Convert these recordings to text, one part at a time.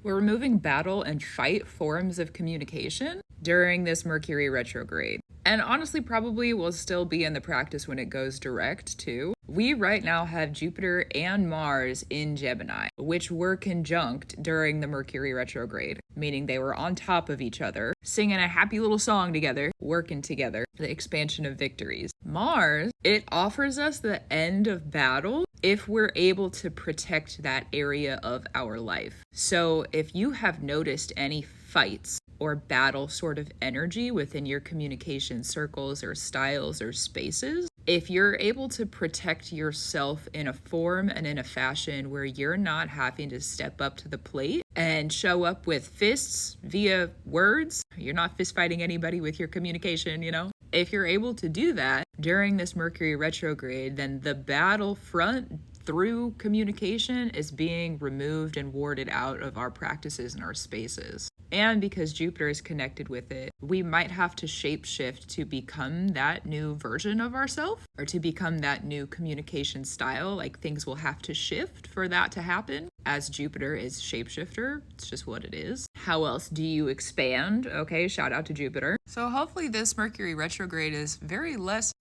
We're removing battle and fight forms of communication during this Mercury retrograde. And honestly, probably will still be in the practice when it goes direct too. We right now have Jupiter and Mars in Gemini, which were conjunct during the Mercury retrograde, meaning they were on top of each other, singing a happy little song together, working together, the expansion of victories. Mars, it offers us the end of battle if we're able to protect that area of our life. So if you have noticed any fights or battle sort of energy within your communication circles or styles or spaces, if you're able to protect yourself in a form and in a fashion where you're not having to step up to the plate and show up with fists via words, you're not fist fighting anybody with your communication, If you're able to do that during this Mercury retrograde, then the battlefront through communication is being removed and warded out of our practices and our spaces. And because Jupiter is connected with it, we might have to shapeshift to become that new version of ourselves or to become that new communication style. Like things will have to shift for that to happen. As Jupiter is shapeshifter, it's just what it is. How else do you expand? Okay, shout out to Jupiter. So hopefully this Mercury retrograde is very less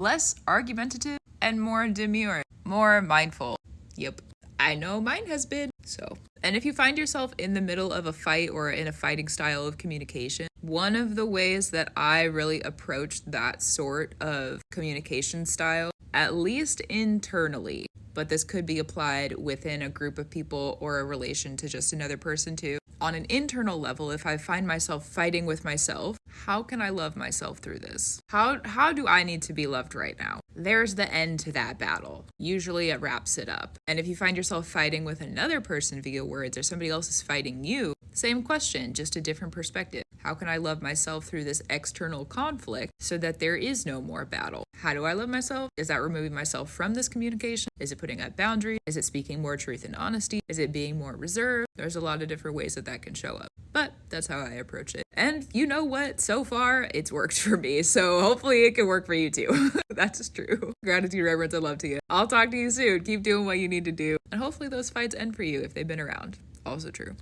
argumentative and more demure, more mindful. Yep. I know mine has been. And if you find yourself in the middle of a fight or in a fighting style of communication, one of the ways that I really approach that sort of communication style, at least internally, but this could be applied within a group of people or a relation to just another person too. On an internal level, if I find myself fighting with myself, how can I love myself through this? How do I need to be loved right now? There's the end to that battle. Usually it wraps it up. And if you find yourself fighting with another person via words or somebody else is fighting you, same question, just a different perspective. How can I love myself through this external conflict so that there is no more battle? How do I love myself? Is that removing myself from this communication? Is it putting up boundaries? Is it speaking more truth and honesty? Is it being more reserved? There's a lot of different ways that can show up. But that's how I approach it. And you know what? So far, it's worked for me. So hopefully it can work for you too. That's true. Gratitude, reverence, and love to you. I'll talk to you soon. Keep doing what you need to do. And hopefully those fights end for you if they've been around. Also true.